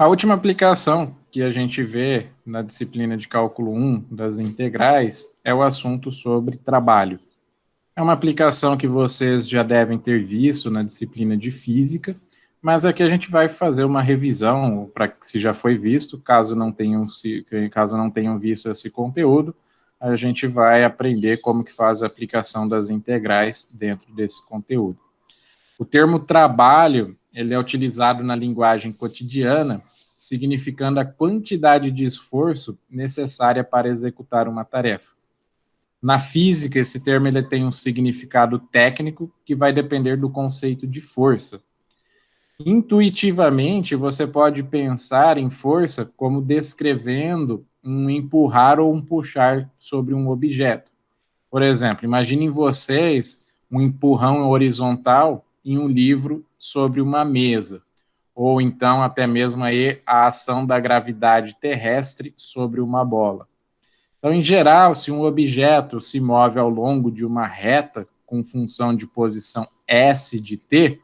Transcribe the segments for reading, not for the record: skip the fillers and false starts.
A última aplicação que a gente vê na disciplina de cálculo 1 das integrais é o assunto sobre trabalho. É uma aplicação que vocês já devem ter visto na disciplina de física, mas aqui a gente vai fazer uma revisão para se já foi visto, caso não tenham visto esse conteúdo, a gente vai aprender como que faz a aplicação das integrais dentro desse conteúdo. O termo trabalho, ele é utilizado na linguagem cotidiana, significando a quantidade de esforço necessária para executar uma tarefa. Na física, esse termo ele tem um significado técnico que vai depender do conceito de força. Intuitivamente, você pode pensar em força como descrevendo um empurrar ou um puxar sobre um objeto. Por exemplo, imaginem vocês um empurrão horizontal em um livro sobre uma mesa, ou então até mesmo aí a ação da gravidade terrestre sobre uma bola. Então, em geral, se um objeto se move ao longo de uma reta com função de posição S de t,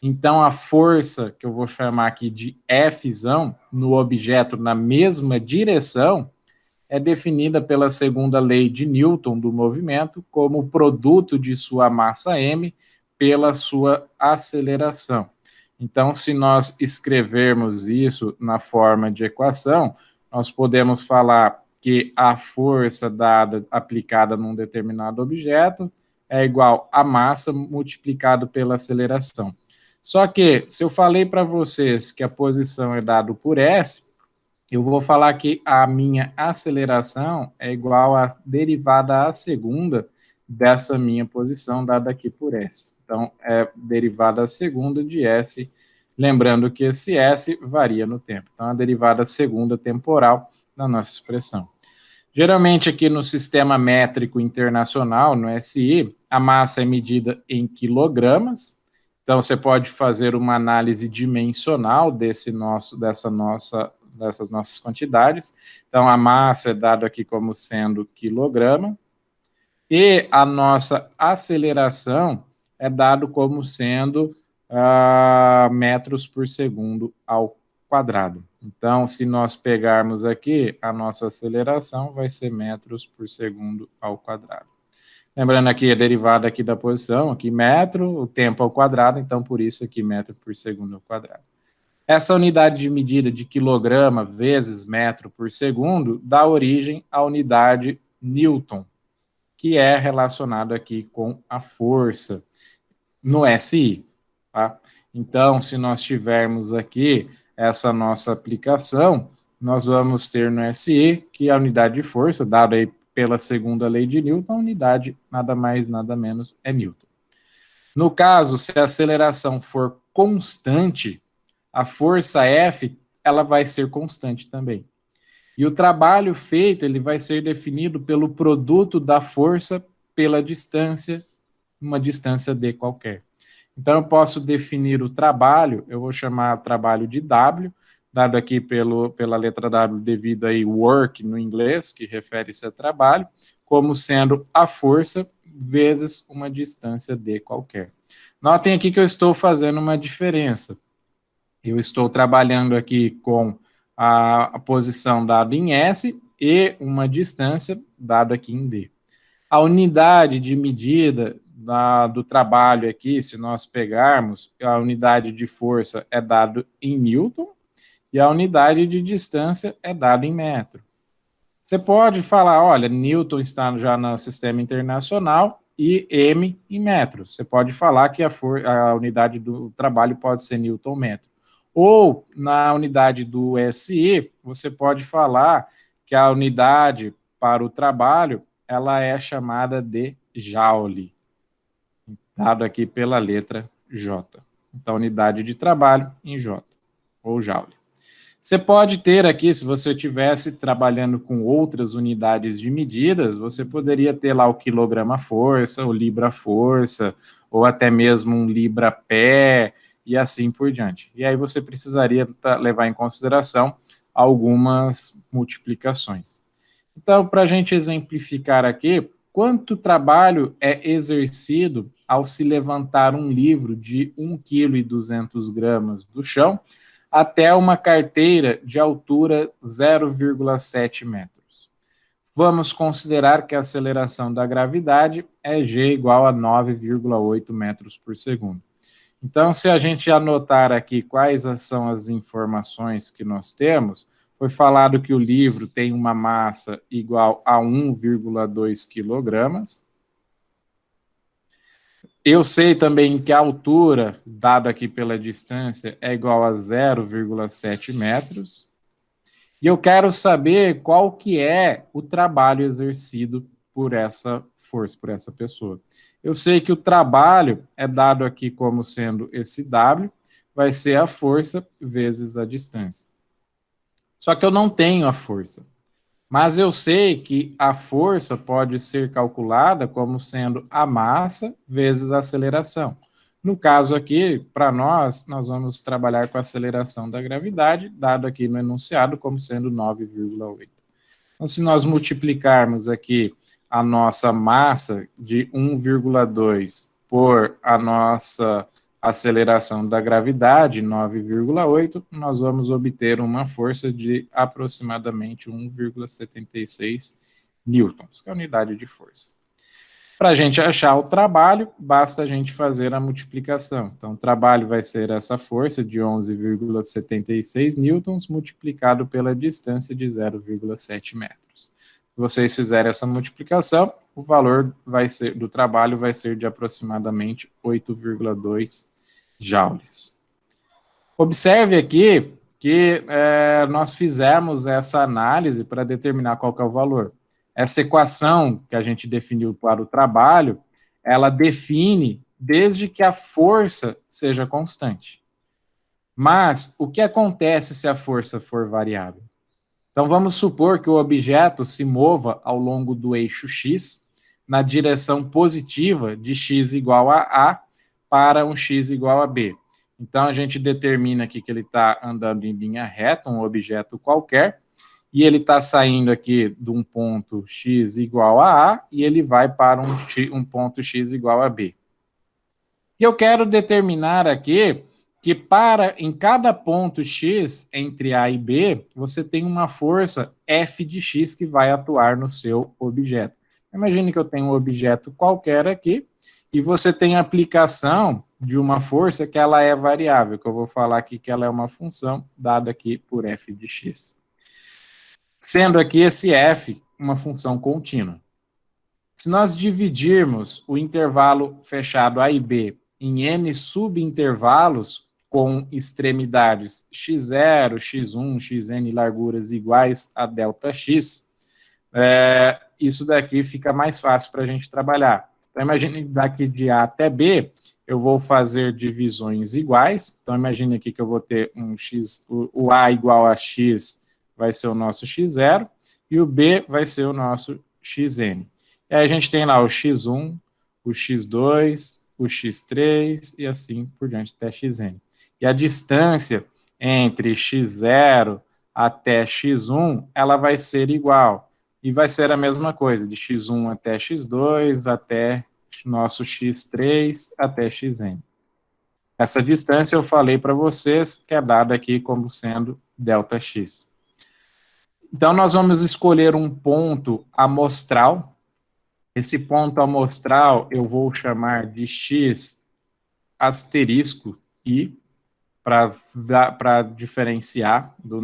então a força que eu vou chamar aqui de F no objeto na mesma direção é definida pela segunda lei de Newton do movimento como produto de sua massa m pela sua aceleração. Então, se nós escrevermos isso na forma de equação, nós podemos falar que a força dada aplicada num determinado objeto é igual a massa multiplicado pela aceleração. Só que, se eu falei para vocês que a posição é dada por S, eu vou falar que a minha aceleração é igual à derivada à segunda dessa minha posição dada aqui por S. Então, é derivada à segunda de S, lembrando que esse S varia no tempo. Então, a derivada segunda temporal da nossa expressão. Geralmente, aqui no Sistema Métrico Internacional, no SI, a massa é medida em quilogramas. Então, você pode fazer uma análise dimensional dessas nossas quantidades. Então, a massa é dada aqui como sendo quilograma, e a nossa aceleração é dado como sendo metros por segundo ao quadrado. Então, se nós pegarmos aqui, a nossa aceleração vai ser metros por segundo ao quadrado. Lembrando aqui a derivada aqui da posição, aqui metro, o tempo ao quadrado, então por isso aqui metro por segundo ao quadrado. Essa unidade de medida de quilograma vezes metro por segundo dá origem à unidade Newton, que é relacionado aqui com a força no SI. Tá? Então, se nós tivermos aqui essa nossa aplicação, nós vamos ter no SI que a unidade de força, dada aí pela segunda lei de Newton, a unidade nada mais, nada menos é Newton. No caso, se a aceleração for constante, a força F ela vai ser constante também. E o trabalho feito ele vai ser definido pelo produto da força pela distância, uma distância d qualquer. Então, eu posso definir o trabalho, eu vou chamar o trabalho de W, dado aqui pela letra W devido aí work no inglês, que refere-se a trabalho, como sendo a força vezes uma distância d qualquer. Notem aqui que eu estou fazendo uma diferença. Eu estou trabalhando aqui com a posição dada em S e uma distância dada aqui em D. A unidade de medida do trabalho aqui, se nós pegarmos, a unidade de força é dado em Newton e a unidade de distância é dada em metro. Você pode falar, olha, Newton está já no sistema internacional e M em metros. Você pode falar que a unidade do trabalho pode ser Newton metro. Ou, na unidade do SI, você pode falar que a unidade para o trabalho, ela é chamada de Joule, dado aqui pela letra J. Então, unidade de trabalho em J, ou Joule. Você pode ter aqui, se você estivesse trabalhando com outras unidades de medidas, você poderia ter lá o quilograma-força, o libra-força, ou até mesmo um libra-pé, e assim por diante. E aí você precisaria levar em consideração algumas multiplicações. Então, para a gente exemplificar aqui, quanto trabalho é exercido ao se levantar um livro de 1,2 kg do chão, até uma carteira de altura 0,7 metros. Vamos considerar que a aceleração da gravidade é g igual a 9,8 metros por segundo. Então, se a gente anotar aqui quais são as informações que nós temos, foi falado que o livro tem uma massa igual a 1,2 quilogramas. Eu sei também que a altura, dada aqui pela distância, é igual a 0,7 metros. E eu quero saber qual que é o trabalho exercido por essa força, por essa pessoa. Eu sei que o trabalho é dado aqui como sendo esse W, vai ser a força vezes a distância. Só que eu não tenho a força. Mas eu sei que a força pode ser calculada como sendo a massa vezes a aceleração. No caso aqui, para nós vamos trabalhar com a aceleração da gravidade, dado aqui no enunciado como sendo 9,8. Então, se nós multiplicarmos aqui a nossa massa de 1,2 por a nossa aceleração da gravidade, 9,8, nós vamos obter uma força de aproximadamente 1,76 newtons, que é a unidade de força. Para a gente achar o trabalho, basta a gente fazer a multiplicação. Então, o trabalho vai ser essa força de 11,76 newtons multiplicado pela distância de 0,7 metros. Se vocês fizerem essa multiplicação, o valor do trabalho vai ser de aproximadamente 8,2 joules. Observe aqui que nós fizemos essa análise para determinar qual que é o valor. Essa equação que a gente definiu para o trabalho, ela define desde que a força seja constante. Mas o que acontece se a força for variável? Então vamos supor que o objeto se mova ao longo do eixo x na direção positiva de x igual a A para um x igual a B. Então a gente determina aqui que ele está andando em linha reta, um objeto qualquer, e ele está saindo aqui de um ponto x igual a A, e ele vai para um ponto x igual a B. E eu quero determinar aqui que em cada ponto x entre A e B, você tem uma força F de x que vai atuar no seu objeto. Imagine que eu tenho um objeto qualquer aqui, e você tem a aplicação de uma força que ela é variável, que eu vou falar aqui que ela é uma função dada aqui por F de x. Sendo aqui esse f uma função contínua. Se nós dividirmos o intervalo fechado A e B em n subintervalos com extremidades x0, x1, xn larguras iguais a ΔX, isso daqui fica mais fácil para a gente trabalhar. Então, imagine daqui de A até B, eu vou fazer divisões iguais. Então, imagine aqui que eu vou ter o A igual a x vai ser o nosso x0, e o B vai ser o nosso xn. E aí a gente tem lá o x1, o x2, o x3, e assim por diante, até xn. E a distância entre x0 até x1, ela vai ser igual. E vai ser a mesma coisa, de x1 até x2, até nosso x3, até xn. Essa distância eu falei para vocês, que é dada aqui como sendo ΔX. Então, nós vamos escolher um ponto amostral. Esse ponto amostral eu vou chamar de x asterisco i, para diferenciar da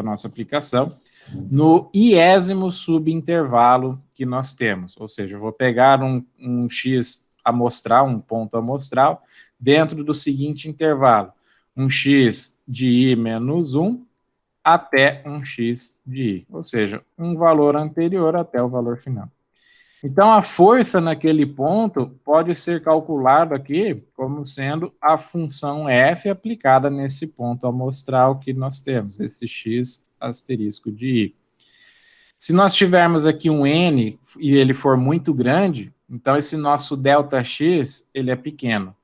nossa aplicação, no iésimo subintervalo que nós temos. Ou seja, eu vou pegar um x amostral, um ponto amostral, dentro do seguinte intervalo, um x de i menos 1, até um x de i, ou seja, um valor anterior até o valor final. Então, a força naquele ponto pode ser calculada aqui como sendo a função f aplicada nesse ponto amostral que nós temos, esse x asterisco de i. Se nós tivermos aqui um n e ele for muito grande, então esse nosso ΔX, ele é pequeno.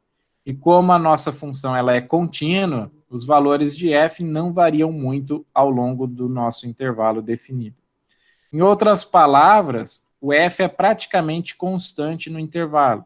E como a nossa função ela é contínua, os valores de f não variam muito ao longo do nosso intervalo definido. Em outras palavras, o f é praticamente constante no intervalo.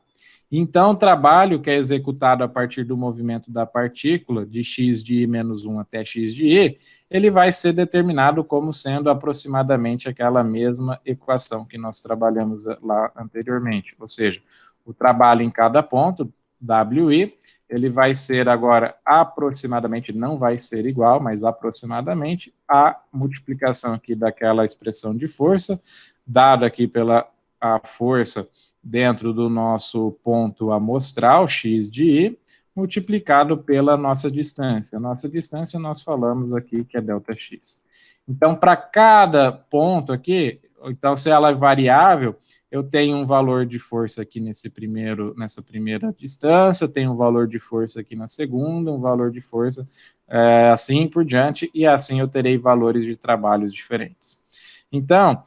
Então, o trabalho que é executado a partir do movimento da partícula, de x de i menos 1 até x de i, ele vai ser determinado como sendo aproximadamente aquela mesma equação que nós trabalhamos lá anteriormente. Ou seja, o trabalho em cada ponto, WI, ele vai ser agora aproximadamente, não vai ser igual, mas aproximadamente a multiplicação aqui daquela expressão de força, dada aqui pela a força dentro do nosso ponto amostral, x de i, multiplicado pela nossa distância. A nossa distância nós falamos aqui que é ΔX. Então, para cada ponto aqui, então se ela é variável, eu tenho um valor de força aqui nessa primeira distância, tenho um valor de força aqui na segunda, um valor de força assim por diante, e assim eu terei valores de trabalhos diferentes. Então,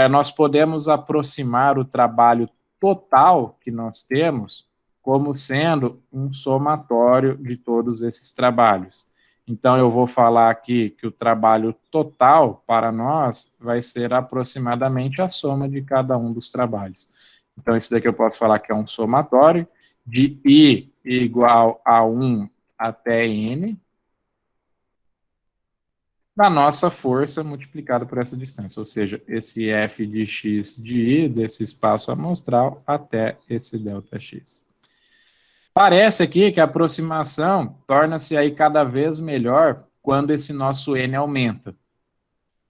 nós podemos aproximar o trabalho total que nós temos como sendo um somatório de todos esses trabalhos. Então, eu vou falar aqui que o trabalho total para nós vai ser aproximadamente a soma de cada um dos trabalhos. Então, isso daqui eu posso falar que é um somatório de I igual a 1 até N, da nossa força multiplicado por essa distância, ou seja, esse f de x de i, desse espaço amostral, até esse ΔX. Parece aqui que a aproximação torna-se aí cada vez melhor quando esse nosso n aumenta.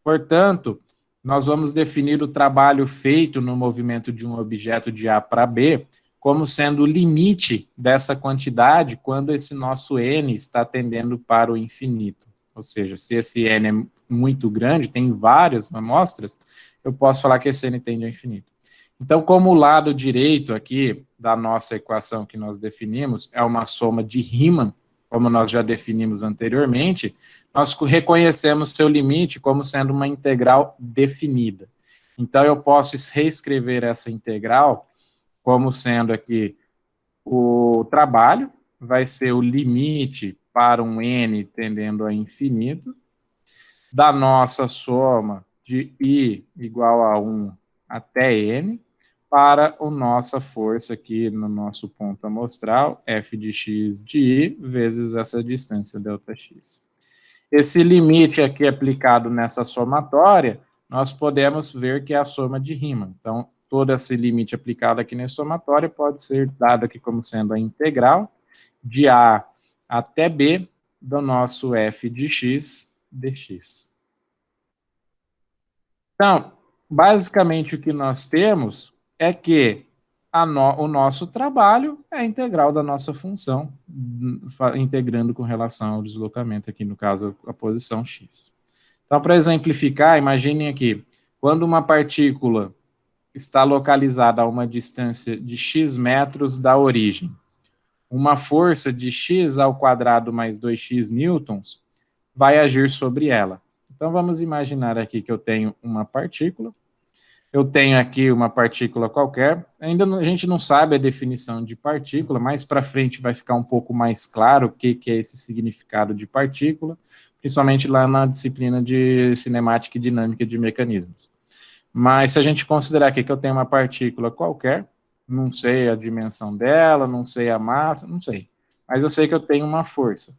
Portanto, nós vamos definir o trabalho feito no movimento de um objeto de A para B como sendo o limite dessa quantidade quando esse nosso n está tendendo para o infinito. Ou seja, se esse n é muito grande, tem várias amostras, eu posso falar que esse n tende ao infinito. Então, como o lado direito aqui da nossa equação que nós definimos é uma soma de Riemann, como nós já definimos anteriormente, nós reconhecemos seu limite como sendo uma integral definida. Então, eu posso reescrever essa integral como sendo aqui o trabalho, vai ser o limite para um n tendendo a infinito, da nossa soma de I igual a 1 até N, para a nossa força aqui no nosso ponto amostral, f de x de I, vezes essa distância ΔX. Esse limite aqui aplicado nessa somatória, nós podemos ver que é a soma de Riemann. Então, todo esse limite aplicado aqui nessa somatória pode ser dado aqui como sendo a integral de A até B do nosso f de x dx. Então, basicamente o que nós temos é que o nosso trabalho é a integral da nossa função, integrando com relação ao deslocamento, aqui no caso a posição x. Então, para exemplificar, imaginem aqui, quando uma partícula está localizada a uma distância de x metros da origem, uma força de x ao quadrado mais 2x newtons vai agir sobre ela. Então, vamos imaginar aqui que eu tenho uma partícula, eu tenho aqui uma partícula qualquer, ainda a gente não sabe a definição de partícula, mais para frente vai ficar um pouco mais claro o que é esse significado de partícula, principalmente lá na disciplina de cinemática e dinâmica de mecanismos. Mas se a gente considerar aqui que eu tenho uma partícula qualquer, não sei a dimensão dela, não sei a massa, não sei, mas eu sei que eu tenho uma força.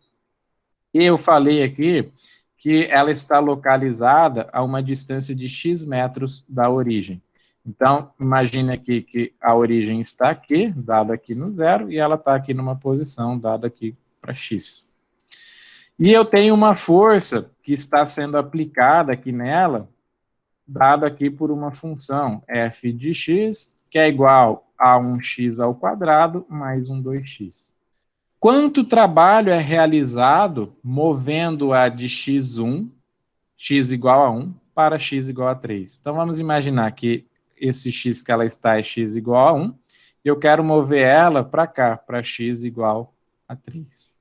E eu falei aqui que ela está localizada a uma distância de x metros da origem. Então, imagine aqui que a origem está aqui, dada aqui no zero, e ela está aqui numa posição dada aqui para x. E eu tenho uma força que está sendo aplicada aqui nela, dada aqui por uma função f de x, que é igual a 1x ao quadrado mais um 2x. Quanto trabalho é realizado movendo-a de x1, x igual a 1, para x igual a 3? Então, vamos imaginar que esse x que ela está é x igual a 1, e eu quero mover ela para cá, para x igual a 3.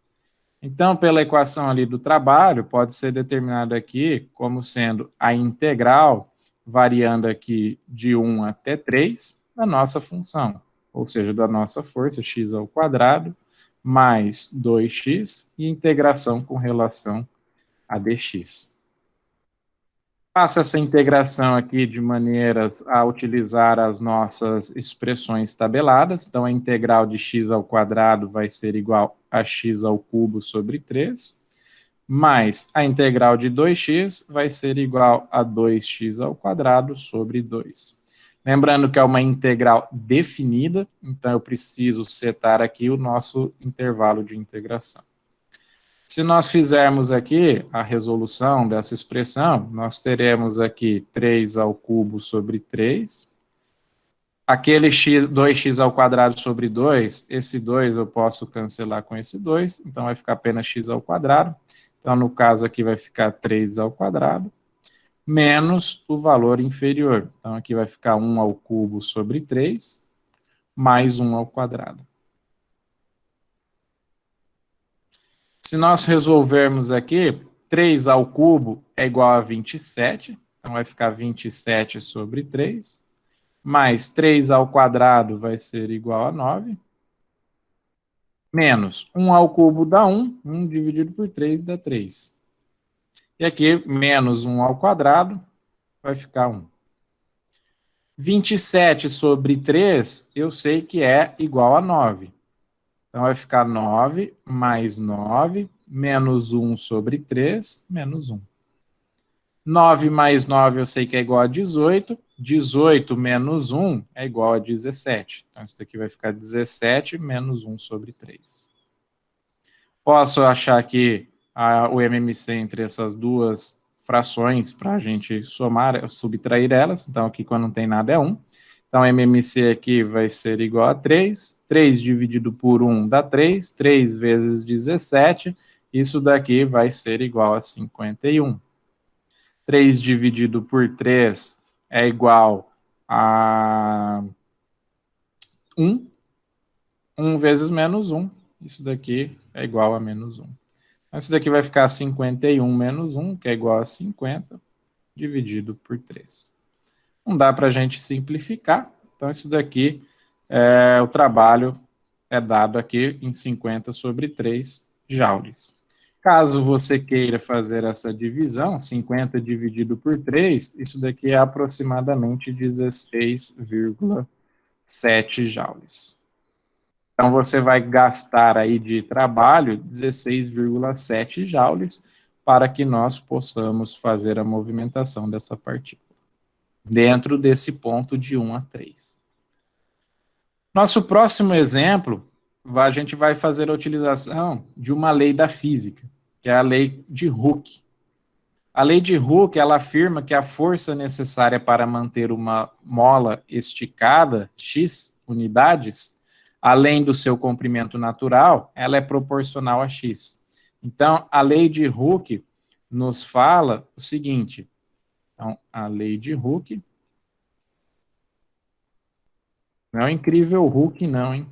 Então, pela equação ali do trabalho, pode ser determinado aqui como sendo a integral, variando aqui de 1 até 3, da nossa função, ou seja, da nossa força, x ao quadrado, mais 2x, e integração com relação a dx. Faço essa integração aqui de maneiras a utilizar as nossas expressões tabeladas. Então, a integral de x ao quadrado vai ser igual a x ao cubo sobre 3, mais a integral de 2x vai ser igual a 2x ao quadrado sobre 2. Lembrando que é uma integral definida, então eu preciso setar aqui o nosso intervalo de integração. Se nós fizermos aqui a resolução dessa expressão, nós teremos aqui 3 ao cubo sobre 3. Aquele 2x ao quadrado sobre 2, esse 2 eu posso cancelar com esse 2, então vai ficar apenas x ao quadrado. Então, no caso aqui vai ficar 3 ao quadrado, menos o valor inferior. Então, aqui vai ficar 1 ao cubo sobre 3, mais 1 ao quadrado. Se nós resolvermos aqui, 3 ao cubo é igual a 27, então vai ficar 27 sobre 3, mais 3 ao quadrado vai ser igual a 9, menos 1 ao cubo dá 1, 1 dividido por 3 dá 3. E aqui, menos 1 ao quadrado, vai ficar 1. 27 sobre 3, eu sei que é igual a 9. Então, vai ficar 9 mais 9, menos 1 sobre 3, menos 1. 9 mais 9 eu sei que é igual a 18. 18 menos 1 é igual a 17. Então, isso daqui vai ficar 17 menos 1 sobre 3. Posso achar aqui o MMC entre essas duas frações para a gente somar, subtrair elas. Então, aqui quando não tem nada é 1. Então, MMC aqui vai ser igual a 3. 3 dividido por 1 dá 3. 3 vezes 17. Isso daqui vai ser igual a 51. 3 dividido por 3 é igual a 1. 1 vezes menos 1. Isso daqui é igual a menos 1. Então, isso daqui vai ficar 51 menos 1, que é igual a 50, dividido por 3. Não dá para a gente simplificar. Então, isso daqui, o trabalho é dado aqui em 50 sobre 3 joules. Caso você queira fazer essa divisão, 50 dividido por 3, isso daqui é aproximadamente 16,7 joules. Então, você vai gastar aí de trabalho 16,7 joules para que nós possamos fazer a movimentação dessa partícula, dentro desse ponto de 1 a 3. Nosso próximo exemplo, a gente vai fazer a utilização de uma lei da física, que é a lei de Hooke. A lei de Hooke, ela afirma que a força necessária para manter uma mola esticada, x unidades, além do seu comprimento natural, ela é proporcional a x. Então, a lei de Hooke nos fala o seguinte. Então, a lei de Hooke... Não é o incrível Hooke, não, hein?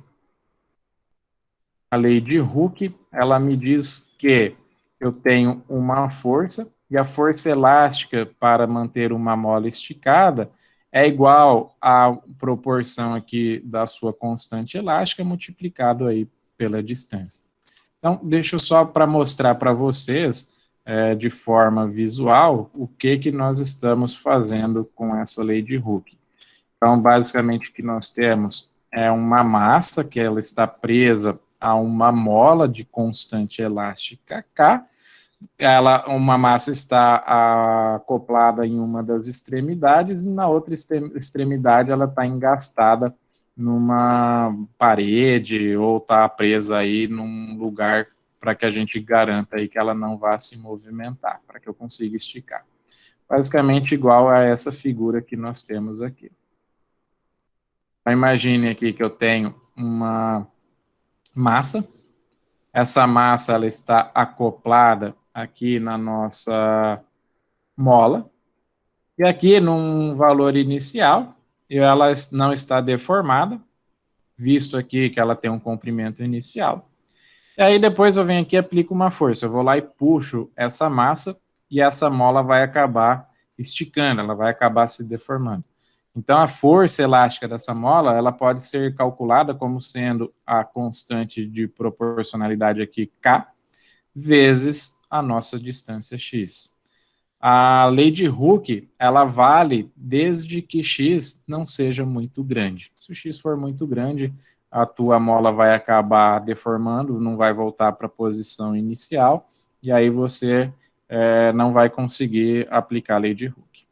A lei de Hooke, ela me diz que eu tenho uma força, e a força elástica para manter uma mola esticada é igual à proporção aqui da sua constante elástica multiplicado aí pela distância. Então, deixa eu só para mostrar para vocês, de forma visual, o que nós estamos fazendo com essa lei de Hooke. Então, basicamente, o que nós temos é uma massa que ela está presa a uma mola de constante elástica K. Uma massa está acoplada em uma das extremidades e na outra extremidade ela está engastada numa parede ou está presa aí num lugar para que a gente garanta aí que ela não vá se movimentar, para que eu consiga esticar. Basicamente igual a essa figura que nós temos aqui. Então, imagine aqui que eu tenho uma massa. Essa massa ela está acoplada aqui na nossa mola. E aqui, num valor inicial, ela não está deformada, visto aqui que ela tem um comprimento inicial. E aí depois eu venho aqui e aplico uma força. Eu vou lá e puxo essa massa e essa mola vai acabar esticando, ela vai acabar se deformando. Então, a força elástica dessa mola, ela pode ser calculada como sendo a constante de proporcionalidade aqui, K, vezes a nossa distância x. A lei de Hooke, ela vale desde que x não seja muito grande. Se o x for muito grande, a tua mola vai acabar deformando, não vai voltar para a posição inicial, e aí você não vai conseguir aplicar a lei de Hooke.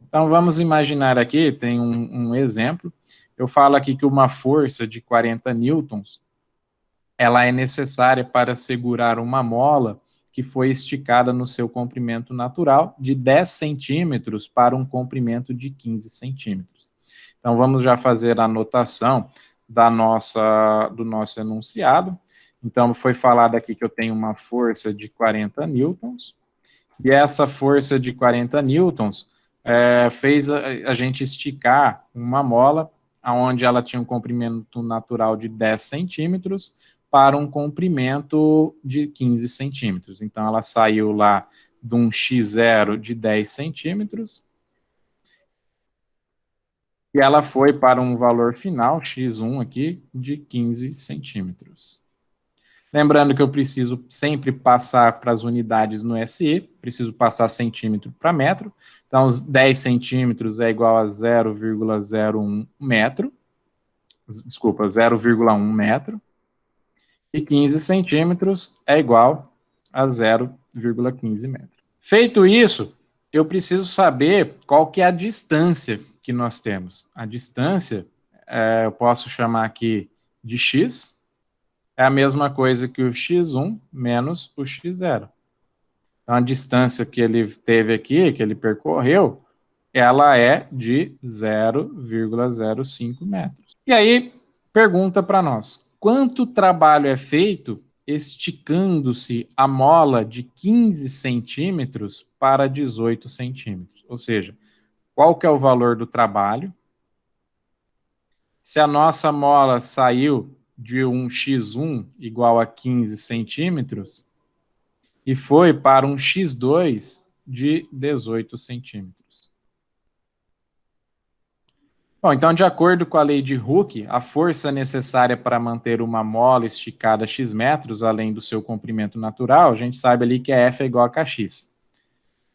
Então, vamos imaginar aqui, tem um exemplo. Eu falo aqui que uma força de 40 newtons, ela é necessária para segurar uma mola que foi esticada no seu comprimento natural de 10 centímetros para um comprimento de 15 centímetros. Então, vamos já fazer a anotação do nosso enunciado. Então, foi falado aqui que eu tenho uma força de 40 newtons, e essa força de 40 newtons fez a gente esticar uma mola, onde ela tinha um comprimento natural de 10 centímetros, para um comprimento de 15 centímetros. Então, ela saiu lá de um x0 de 10 centímetros, e ela foi para um valor final, x1 aqui, de 15 centímetros. Lembrando que eu preciso sempre passar para as unidades no SI, preciso passar centímetro para metro, então os 10 centímetros é igual a 0,01 metro, desculpa, 0,1 metro, e 15 centímetros é igual a 0,15 metro. Feito isso, eu preciso saber qual que é a distância que nós temos. A distância, eu posso chamar aqui de x, é a mesma coisa que o x1 menos o x0. Então, a distância que ele teve aqui, que ele percorreu, ela é de 0,05 metros. E aí, pergunta para nós, quanto trabalho é feito esticando-se a mola de 15 centímetros para 18 centímetros? Ou seja, qual que é o valor do trabalho? Se a nossa mola saiu de um x1 igual a 15 centímetros e foi para um x2 de 18 centímetros. Bom, então, de acordo com a lei de Hooke, a força necessária para manter uma mola esticada x metros, além do seu comprimento natural, a gente sabe ali que F é igual a kx.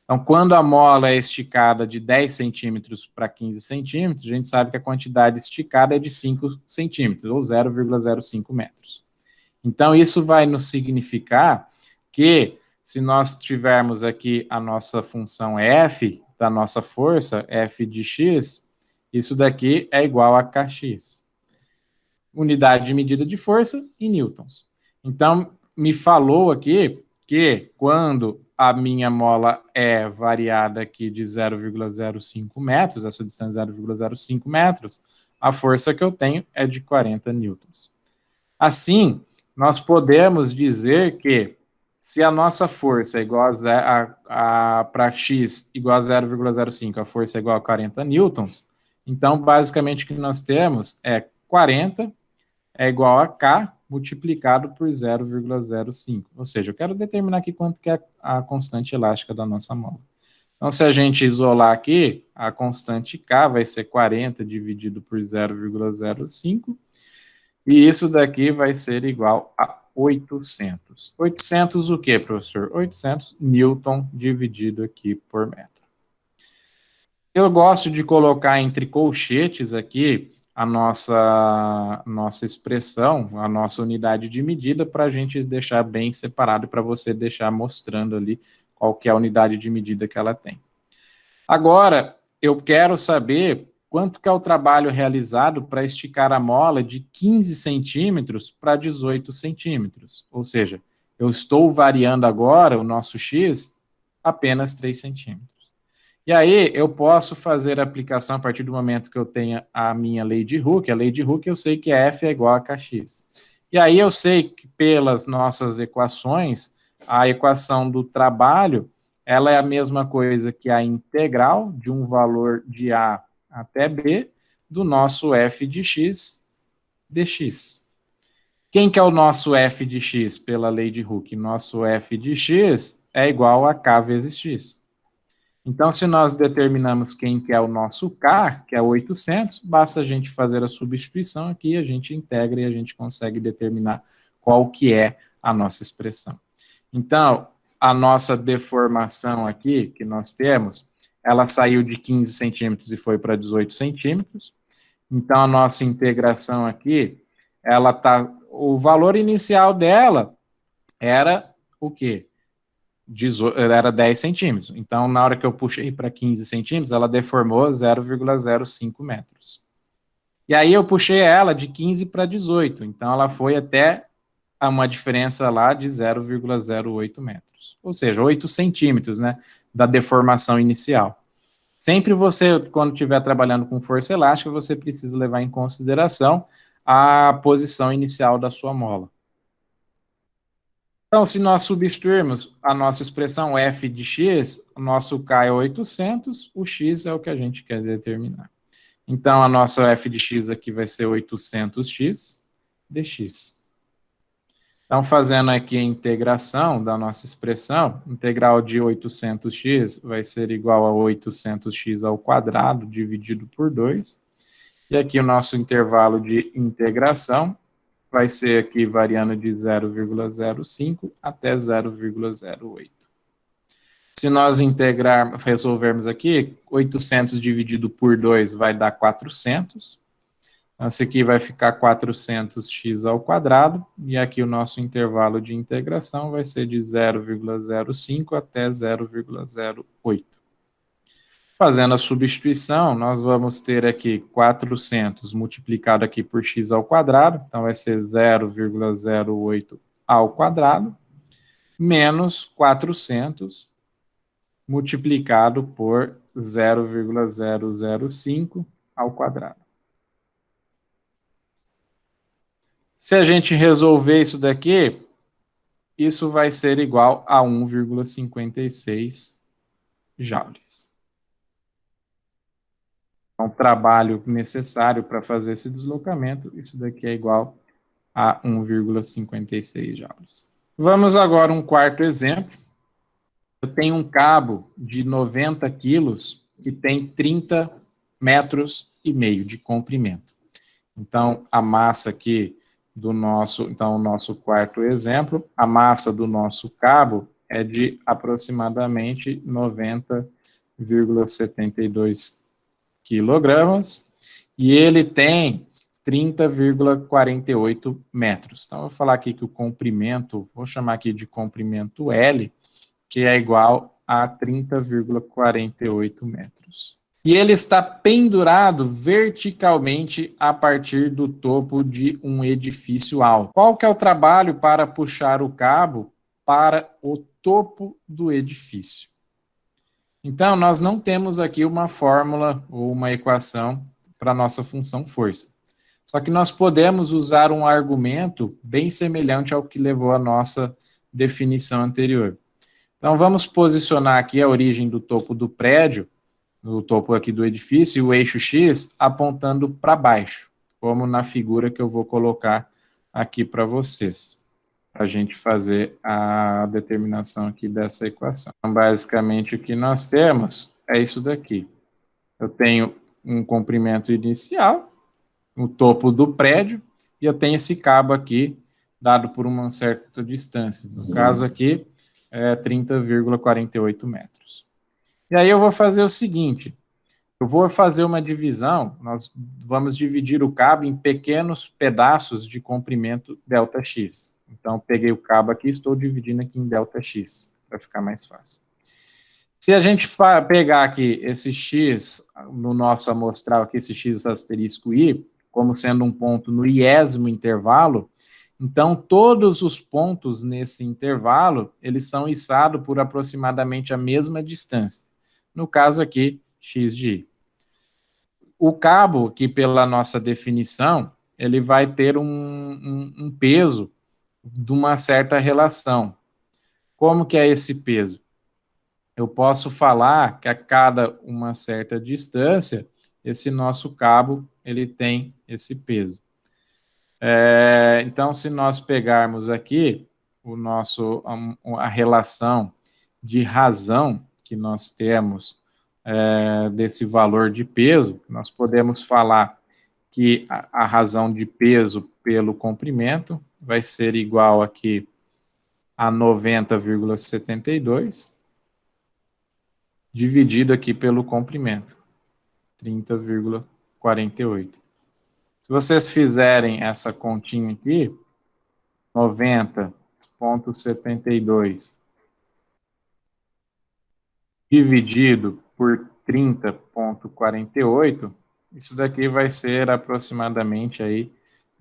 Então, quando a mola é esticada de 10 centímetros para 15 centímetros, a gente sabe que a quantidade esticada é de 5 centímetros, ou 0,05 metros. Então, isso vai nos significar que, se nós tivermos aqui a nossa função F, da nossa força, F de x, isso daqui é igual a kx. Unidade de medida de força em newtons. Então, me falou aqui que quando a minha mola é variada aqui de 0,05 metros, essa distância é 0,05 metros, a força que eu tenho é de 40 newtons. Assim, nós podemos dizer que se a nossa força é igual para x igual a 0,05, a força é igual a 40 newtons, então, basicamente, o que nós temos é 40 é igual a K multiplicado por 0,05. Ou seja, eu quero determinar aqui quanto que é a constante elástica da nossa mola. Então, se a gente isolar aqui, a constante K vai ser 40 dividido por 0,05, e isso daqui vai ser igual a 800. 800 o quê, professor? 800 newton dividido aqui por metro. Eu gosto de colocar entre colchetes aqui a nossa expressão, a nossa unidade de medida, para a gente deixar bem separado, para você deixar mostrando ali qual que é a unidade de medida que ela tem. Agora, eu quero saber quanto que é o trabalho realizado para esticar a mola de 15 centímetros para 18 centímetros. Ou seja, eu estou variando agora o nosso x apenas 3 centímetros. E aí, eu posso fazer a aplicação a partir do momento que eu tenha a minha lei de Hooke. A lei de Hooke, eu sei que F é igual a kx. E aí, eu sei que pelas nossas equações, a equação do trabalho, ela é a mesma coisa que a integral de um valor de A até B do nosso F de x dx. Quem que é o nosso F de x pela lei de Hooke? Nosso F de x é igual a K vezes x. Então, se nós determinamos quem que é o nosso K, que é 800, basta a gente fazer a substituição aqui, a gente integra e a gente consegue determinar qual que é a nossa expressão. Então, a nossa deformação aqui, que nós temos, ela saiu de 15 centímetros e foi para 18 centímetros. Então, a nossa integração aqui, ela tá, o valor inicial dela era o quê? Era 10 centímetros. Então, na hora que eu puxei para 15 centímetros, ela deformou 0,05 metros. E aí eu puxei ela de 15 para 18. Então, ela foi até uma diferença lá de 0,08 metros. Ou seja, 8 centímetros, né, da deformação inicial. Sempre você, quando estiver trabalhando com força elástica, você precisa levar em consideração a posição inicial da sua mola. Então, se nós substituirmos a nossa expressão f de x, o nosso k é 800, o x é o que a gente quer determinar. Então, a nossa f de x aqui vai ser 800x dx. Então, fazendo aqui a integração da nossa expressão, integral de 800x vai ser igual a 800x ao quadrado dividido por 2. E aqui o nosso intervalo de integração vai ser aqui variando de 0,05 até 0,08. Se nós resolvermos aqui, 800 dividido por 2 vai dar 400. Então, esse aqui vai ficar 400x ao quadrado, e aqui o nosso intervalo de integração vai ser de 0,05 até 0,08. Fazendo a substituição, nós vamos ter aqui 400 multiplicado aqui por x ao quadrado, então vai ser 0,08 ao quadrado, menos 400 multiplicado por 0,005 ao quadrado. Se a gente resolver isso daqui, isso vai ser igual a 1,56 joules. Então, o trabalho necessário para fazer esse deslocamento, isso daqui é igual a 1,56 joules. Vamos agora a um quarto exemplo. Eu tenho um cabo de 90 quilos que tem 30 metros e meio de comprimento. Então, a massa aqui do nosso, então, o nosso quarto exemplo, a massa do nosso cabo é de aproximadamente 90,72 quilogramas, e ele tem 30,48 metros. Então, eu vou falar aqui que o comprimento, vou chamar aqui de comprimento L, que é igual a 30,48 metros. E ele está pendurado verticalmente a partir do topo de um edifício alto. Qual que é o trabalho para puxar o cabo para o topo do edifício? Então, nós não temos aqui uma fórmula ou uma equação para a nossa função força. Só que nós podemos usar um argumento bem semelhante ao que levou à nossa definição anterior. Então, vamos posicionar aqui a origem do topo do prédio, no topo aqui do edifício, e o eixo X apontando para baixo, como na figura que eu vou colocar aqui para vocês, para a gente fazer a determinação aqui dessa equação. Então, basicamente, o que nós temos é isso daqui. Eu tenho um comprimento inicial, o topo do prédio, e eu tenho esse cabo aqui, dado por uma certa distância. No caso aqui, é 30,48 metros. E aí eu vou fazer o seguinte, eu vou fazer uma divisão, nós vamos dividir o cabo em pequenos pedaços de comprimento ΔX. Então, peguei o cabo aqui e estou dividindo aqui em ΔX, para ficar mais fácil. Se a gente pegar aqui esse X, no nosso amostral aqui, esse X asterisco I, como sendo um ponto no iésimo intervalo, então todos os pontos nesse intervalo, eles são içados por aproximadamente a mesma distância. No caso aqui, x de I. O cabo, que pela nossa definição, ele vai ter um peso de uma certa relação. Como que é esse peso? Eu posso falar que a cada uma certa distância, esse nosso cabo, ele tem esse peso. Então, se nós pegarmos aqui a relação de razão que nós temos desse valor de peso, nós podemos falar que a razão de peso pelo comprimento vai ser igual aqui a 90,72, dividido aqui pelo comprimento, 30,48. Se vocês fizerem essa continha aqui, 90,72 dividido por 30,48, isso daqui vai ser aproximadamente aí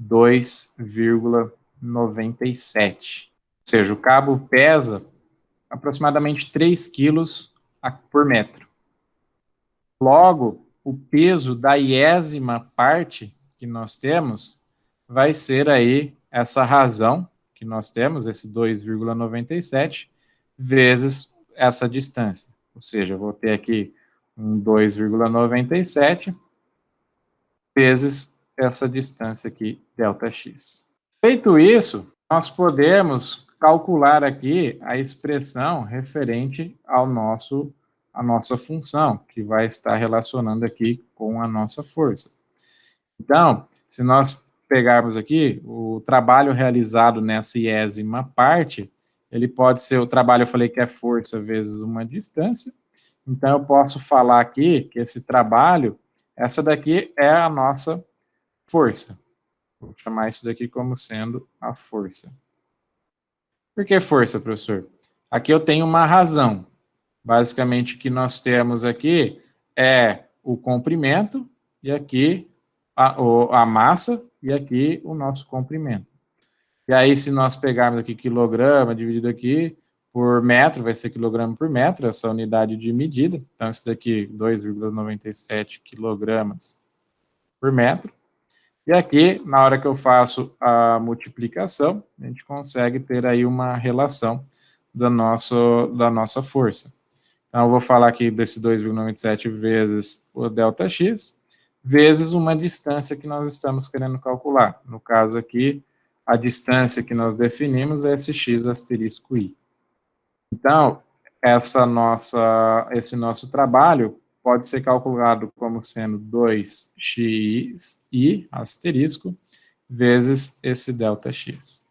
2,97. Ou seja, o cabo pesa aproximadamente 3 quilos por metro. Logo, o peso da iésima parte que nós temos vai ser aí essa razão que nós temos, esse 2,97, vezes essa distância. Ou seja, eu vou ter aqui um 2,97 vezes essa distância aqui, ΔX. Feito isso, nós podemos calcular aqui a expressão referente à nossa função, que vai estar relacionando aqui com a nossa força. Então, se nós pegarmos aqui o trabalho realizado nessa iésima parte, ele pode ser o trabalho, eu falei que é força vezes uma distância, então eu posso falar aqui que esse trabalho, essa daqui é a nossa força. Vou chamar isso daqui como sendo a força. Por que força, professor? Aqui eu tenho uma razão. Basicamente, o que nós temos aqui é o comprimento, e aqui a massa, e aqui o nosso comprimento. E aí, se nós pegarmos aqui quilograma dividido aqui por metro, vai ser quilograma por metro, essa unidade de medida. Então, isso daqui, 2,97 quilogramas por metro. E aqui, na hora que eu faço a multiplicação, a gente consegue ter aí uma relação da nossa força. Então, eu vou falar aqui desse 2,97 vezes o ΔX, vezes uma distância que nós estamos querendo calcular. No caso aqui, a distância que nós definimos é esse x asterisco i. Então, esse nosso trabalho pode ser calculado como sendo 2xi asterisco vezes esse ΔX.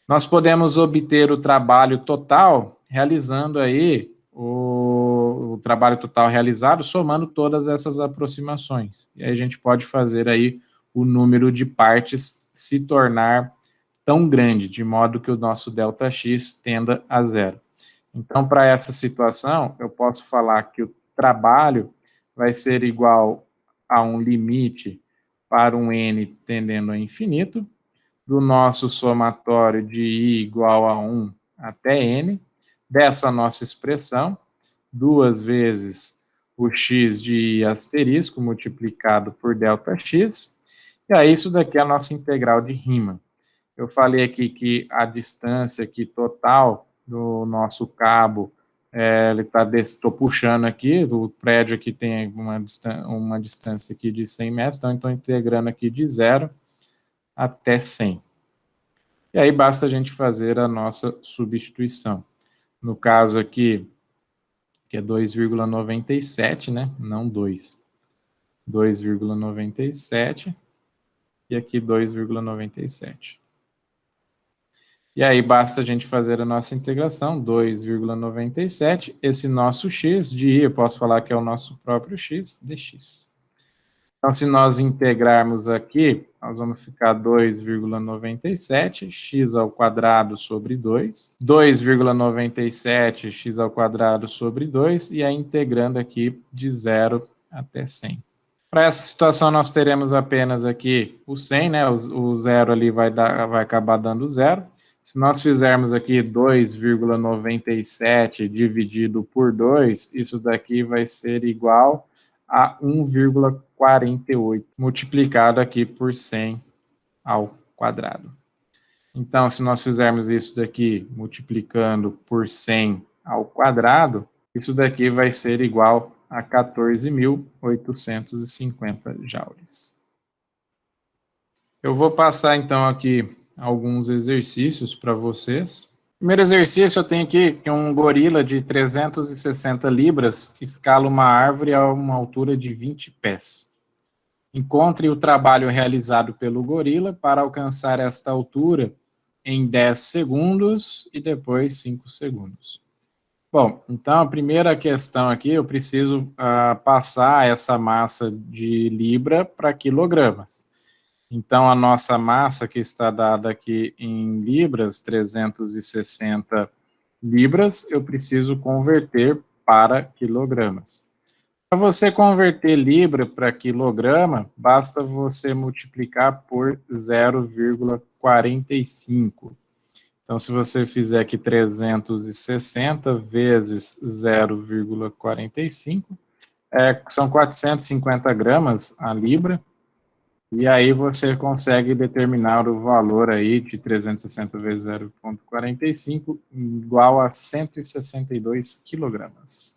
Nós podemos obter o trabalho total realizando aí o trabalho total realizado somando todas essas aproximações. E aí a gente pode fazer aí o número de partes se tornar tão grande, de modo que o nosso ΔX tenda a zero. Então, para essa situação, eu posso falar que o trabalho vai ser igual a um limite para um n tendendo a infinito, do nosso somatório de i igual a 1 até n, dessa nossa expressão, 2 vezes o x de i asterisco multiplicado por ΔX, e aí isso daqui é a nossa integral de Riemann. Eu falei aqui que a distância aqui total do nosso cabo, estou puxando aqui, o prédio aqui tem uma distância aqui de 100 metros, então estou integrando aqui de 0 até 100. E aí basta a gente fazer a nossa substituição. No caso aqui, que é 2,97, né? Não 2. 2,97 e aqui 2,97. E aí basta a gente fazer a nossa integração, 2,97, esse nosso x de i, eu posso falar que é o nosso próprio x, dx. Então, se nós integrarmos aqui, nós vamos ficar 2,97, x ao quadrado sobre 2, 2,97 x ao quadrado sobre 2, e aí integrando aqui de 0 até 100. Para essa situação, nós teremos apenas aqui o 100, né? O zero ali vai acabar dando 0. Se nós fizermos aqui 2,97 dividido por 2, isso daqui vai ser igual a 1,48, multiplicado aqui por 100 ao quadrado. Então, se nós fizermos isso daqui multiplicando por 100 ao quadrado, isso daqui vai ser igual a 14.850 joules. Eu vou passar, então, aqui alguns exercícios para vocês. Primeiro exercício, eu tenho aqui que um gorila de 360 libras escala uma árvore a uma altura de 20 pés. Encontre o trabalho realizado pelo gorila para alcançar esta altura em 10 segundos e depois 5 segundos. Bom, então a primeira questão aqui, eu preciso passar essa massa de libra para quilogramas. Então, a nossa massa que está dada aqui em libras, 360 libras, eu preciso converter para quilogramas. Para você converter libra para quilograma, basta você multiplicar por 0,45. Então, se você fizer aqui 360 vezes 0,45, são 450 gramas a libra, e aí você consegue determinar o valor aí de 360 vezes 0,45 igual a 162 quilogramas.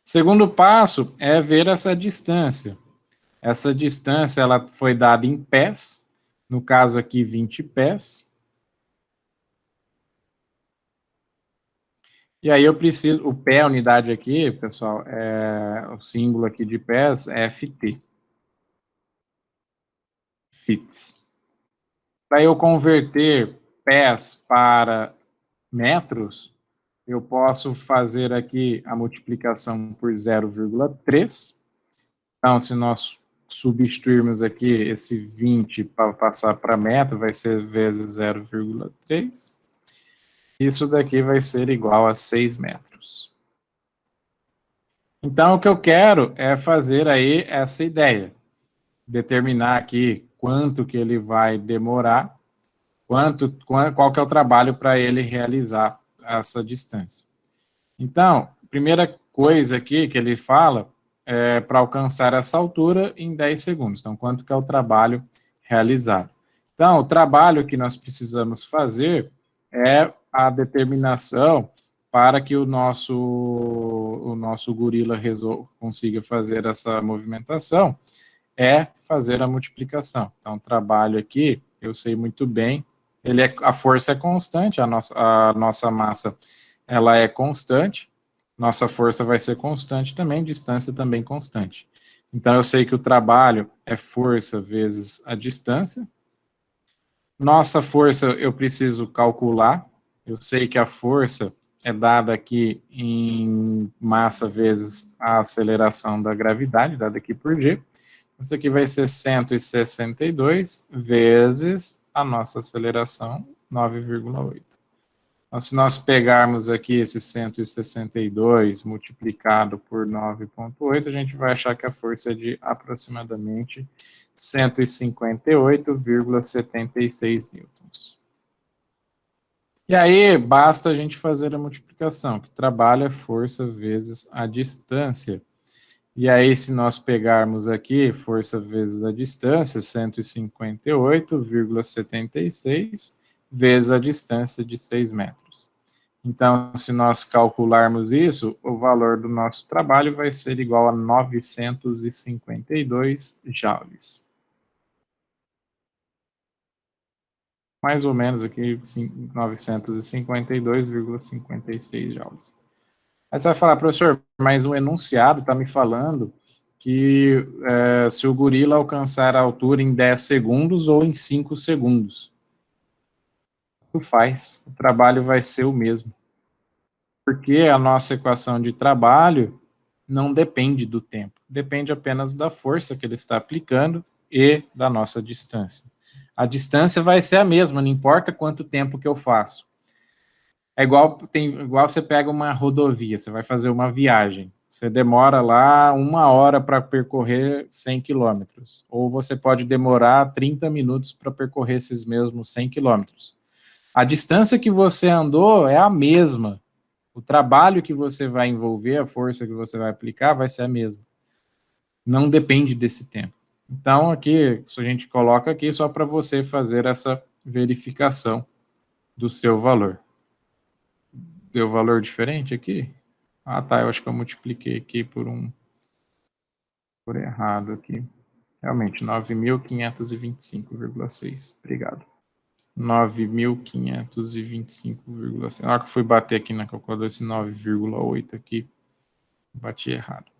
Segundo passo é ver essa distância. Essa distância ela foi dada em pés, no caso aqui 20 pés. E aí eu preciso, o pé, a unidade aqui, pessoal, o símbolo aqui de pés é FT. Fits. Para eu converter pés para metros, eu posso fazer aqui a multiplicação por 0,3. Então, se nós substituirmos aqui esse 20 para passar para metro, vai ser vezes 0,3. Isso daqui vai ser igual a 6 metros. Então, o que eu quero é fazer aí essa ideia. Determinar aqui quanto que ele vai demorar, qual que é o trabalho para ele realizar essa distância. Então, primeira coisa aqui que ele fala é para alcançar essa altura em 10 segundos. Então, quanto que é o trabalho realizado. Então, o trabalho que nós precisamos fazer é a determinação para que o nosso gorila consiga fazer essa movimentação, é fazer a multiplicação. Então, o trabalho aqui, eu sei muito bem, a força é constante, a nossa massa ela é constante, nossa força vai ser constante também, distância também constante. Então, eu sei que o trabalho é força vezes a distância. Nossa força eu preciso calcular, eu sei que a força é dada aqui em massa vezes a aceleração da gravidade, dada aqui por G. Isso aqui vai ser 162 vezes a nossa aceleração, 9,8. Então, se nós pegarmos aqui esse 162 multiplicado por 9,8, a gente vai achar que a força é de aproximadamente 158,76 newtons. E aí, basta a gente fazer a multiplicação, que trabalha força vezes a distância. E aí, se nós pegarmos aqui, força vezes a distância, 158,76 vezes a distância de 6 metros. Então, se nós calcularmos isso, o valor do nosso trabalho vai ser igual a 952 joules. Mais ou menos aqui, 952,56 joules. Aí você vai falar, professor, mas o enunciado está me falando que se o gorila alcançar a altura em 10 segundos ou em 5 segundos. O trabalho vai ser o mesmo. Porque a nossa equação de trabalho não depende do tempo, depende apenas da força que ele está aplicando e da nossa distância. A distância vai ser a mesma, não importa quanto tempo que eu faço. É igual você pega uma rodovia, você vai fazer uma viagem, você demora lá 1 hora para percorrer 100 quilômetros, ou você pode demorar 30 minutos para percorrer esses mesmos 100 quilômetros. A distância que você andou é a mesma, o trabalho que você vai envolver, a força que você vai aplicar vai ser a mesma. Não depende desse tempo. Então, aqui, a gente coloca aqui só para você fazer essa verificação do seu valor. Deu valor diferente aqui? Ah, tá, eu acho que eu multipliquei aqui por errado aqui. Realmente, 9.525,6. Obrigado. 9.525,6. Na hora que eu fui bater aqui na calculadora, esse 9,8 aqui, bati errado.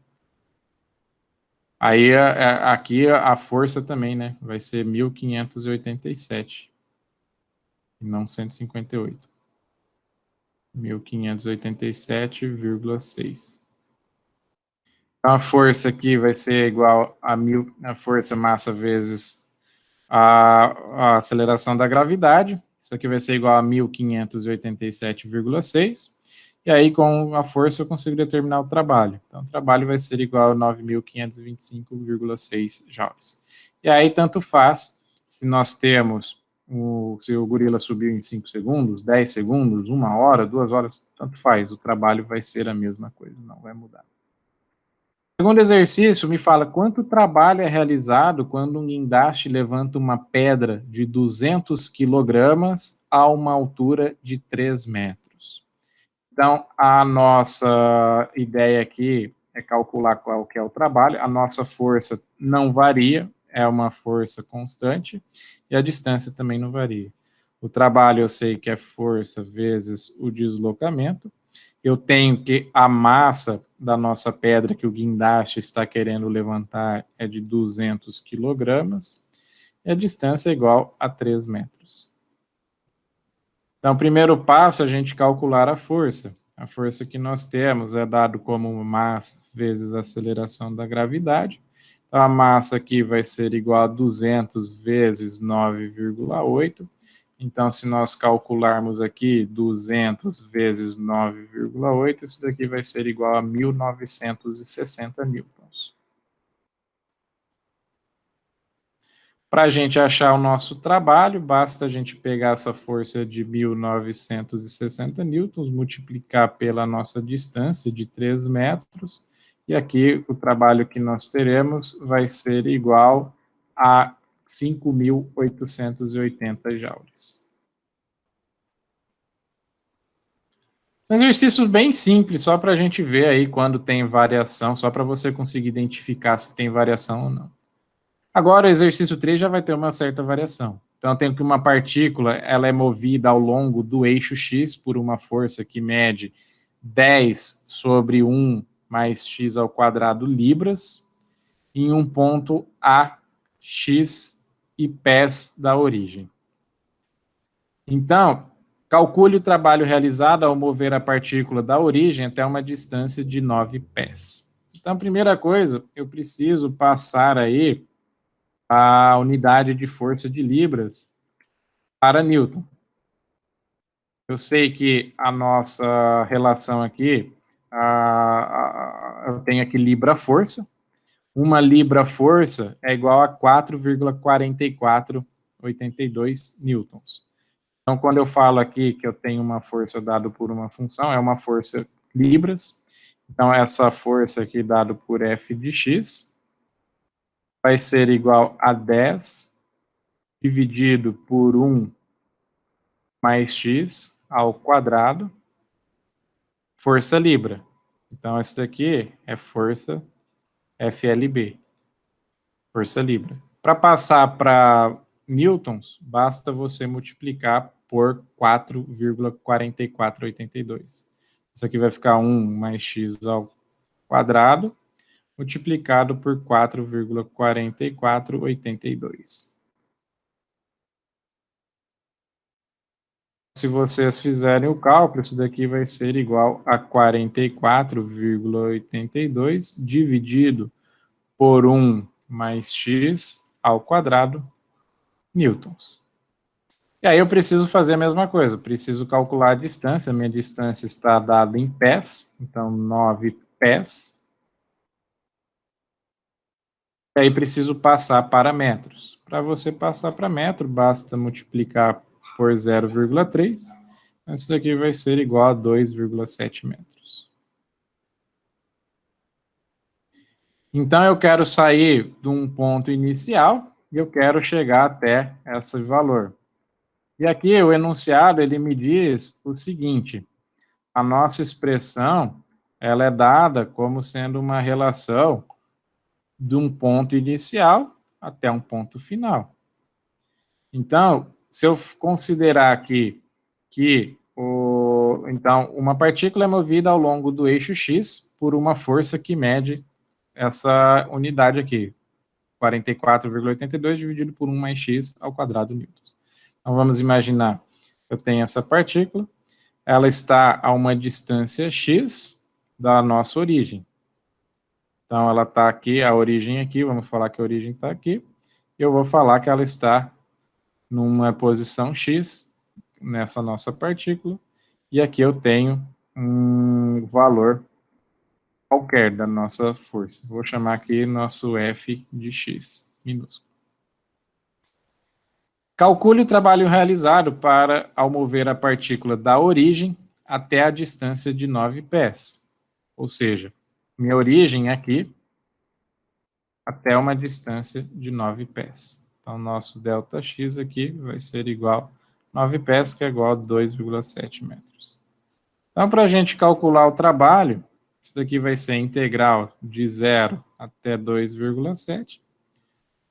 Aí, aqui a força também, né? Vai ser 1.587, e não 158. 1.587,6. Então, a força aqui vai ser igual a força massa vezes a aceleração da gravidade. Isso aqui vai ser igual a 1.587,6. E aí, com a força, eu consigo determinar o trabalho. Então, o trabalho vai ser igual a 9.525,6 joules. E aí, tanto faz se nós temos, se o gorila subiu em 5 segundos, 10 segundos, 1 hora, 2 horas, tanto faz. O trabalho vai ser a mesma coisa, não vai mudar. O segundo exercício me fala quanto trabalho é realizado quando um guindaste levanta uma pedra de 200 quilogramas a uma altura de 3 metros. Então, a nossa ideia aqui é calcular qual que é o trabalho. A nossa força não varia, é uma força constante, e a distância também não varia. O trabalho eu sei que é força vezes o deslocamento. Eu tenho que a massa da nossa pedra que o guindaste está querendo levantar é de 200 quilogramas, e a distância é igual a 3 metros. Então, o primeiro passo é a gente calcular a força. A força que nós temos é dado como massa vezes a aceleração da gravidade. Então, a massa aqui vai ser igual a 200 vezes 9,8. Então, se nós calcularmos aqui 200 vezes 9,8, isso daqui vai ser igual a 1.960 newtons. Para a gente achar o nosso trabalho, basta a gente pegar essa força de 1.960 newtons, multiplicar pela nossa distância de 3 metros, e aqui o trabalho que nós teremos vai ser igual a 5.880 joules. São exercícios bem simples, só para a gente ver aí quando tem variação, só para você conseguir identificar se tem variação ou não. Agora, o exercício 3 já vai ter uma certa variação. Então, eu tenho que uma partícula, ela é movida ao longo do eixo x por uma força que mede 10 sobre 1 mais x ao quadrado libras, em um ponto A, x e pés da origem. Então, calcule o trabalho realizado ao mover a partícula da origem até uma distância de 9 pés. Então, primeira coisa, eu preciso passar aí a unidade de força de libras para Newton. Eu sei que a nossa relação aqui, eu tenho aqui libra-força. Uma libra-força é igual a 4,4482 newtons. Então, quando eu falo aqui que eu tenho uma força dada por uma função, é uma força libras. Então, essa força aqui dada por f de x vai ser igual a 10 dividido por 1 mais x ao quadrado, força libra. Então, isso daqui é força FLB, força libra. Para passar para newtons, basta você multiplicar por 4,4482. Isso aqui vai ficar 1 mais x ao quadrado, multiplicado por 4,4482. Se vocês fizerem o cálculo, isso daqui vai ser igual a 44,82 dividido por 1 mais x ao quadrado newtons. E aí eu preciso fazer a mesma coisa, preciso calcular a distância, minha distância está dada em pés, então 9 pés. E aí preciso passar para metros. Para você passar para metro, basta multiplicar por 0,3. Isso daqui vai ser igual a 2,7 metros. Então, eu quero sair de um ponto inicial e eu quero chegar até esse valor. E aqui o enunciado, ele me diz o seguinte: a nossa expressão, ela é dada como sendo uma relação de um ponto inicial até um ponto final. Então, se eu considerar aqui que então, uma partícula é movida ao longo do eixo x por uma força que mede essa unidade aqui, 44,82 dividido por 1 mais x ao quadrado newtons. Então, vamos imaginar que eu tenho essa partícula, ela está a uma distância x da nossa origem. Então, ela está aqui, a origem aqui, vamos falar que a origem está aqui, e eu vou falar que ela está numa posição x, nessa nossa partícula, e aqui eu tenho um valor qualquer da nossa força. Vou chamar aqui nosso F de x, minúsculo. Calcule o trabalho realizado para ao mover a partícula da origem até a distância de 9 pés. Ou seja, minha origem aqui até uma distância de 9 pés. Então, nosso ΔX aqui vai ser igual a 9 pés, que é igual a 2,7 metros. Então, para a gente calcular o trabalho, isso daqui vai ser integral de 0 até 2,7,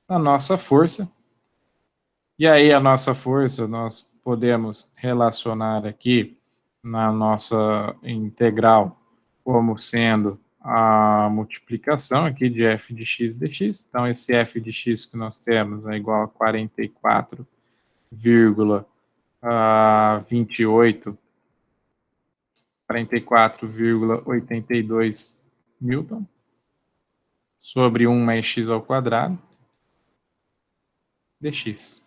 a nossa força. E aí, a nossa força, nós podemos relacionar aqui na nossa integral como sendo a multiplicação aqui de f de x dx. Então, esse f de x que nós temos é igual a 44,82 newton sobre 1 mais x ao quadrado dx.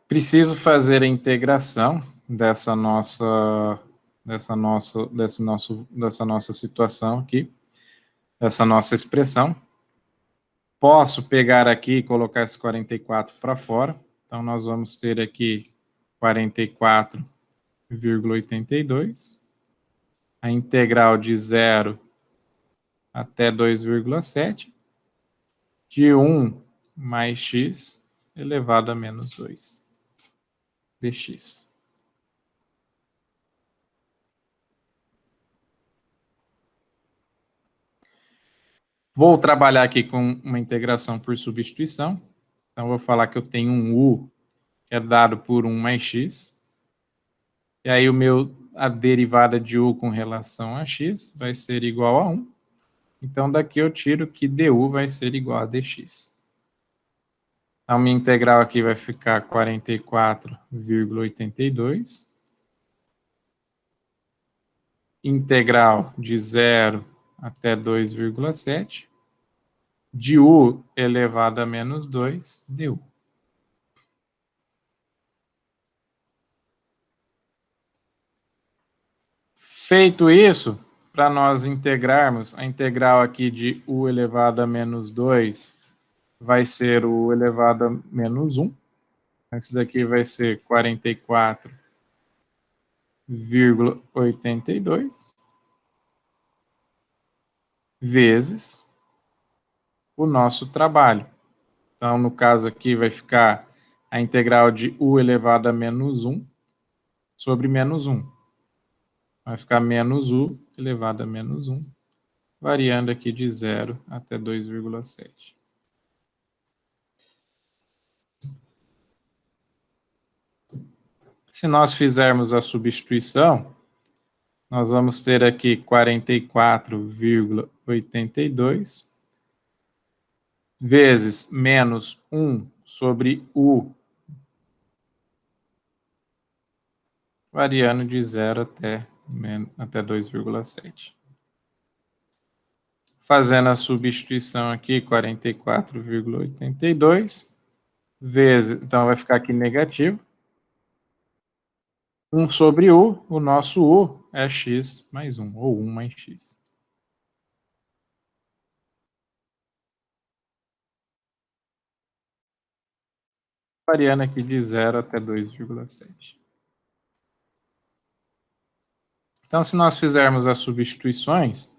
Preciso fazer a integração dessa nossa situação aqui, dessa nossa expressão. Posso pegar aqui e colocar esse 44 para fora. Então, nós vamos ter aqui 44,82. A integral de 0 até 2,7 de 1 mais x elevado a menos 2 dx. Vou trabalhar aqui com uma integração por substituição. Então, vou falar que eu tenho um u, que é dado por 1 mais x. E aí, a derivada de u com relação a x vai ser igual a 1. Então, daqui eu tiro que du vai ser igual a dx. Então, minha integral aqui vai ficar 44,82. Integral de 0 até 2,7. De u elevado a menos 2, du. Feito isso, para nós integrarmos, a integral aqui de u elevado a menos 2 vai ser u elevado a menos 1. Isso daqui vai ser 44,82 vezes o nosso trabalho. Então, no caso aqui, vai ficar a integral de u elevado a menos 1 sobre menos 1. Vai ficar menos u elevado a menos 1, variando aqui de 0 até 2,7. Se nós fizermos a substituição, nós vamos ter aqui 44,82 vezes menos 1 sobre u, variando de 0 até 2,7. Fazendo a substituição aqui, 44,82 vezes, então vai ficar aqui negativo. 1 sobre u, o nosso u é x mais 1, ou 1 mais x. Variando aqui de 0 até 2,7. Então, se nós fizermos as substituições,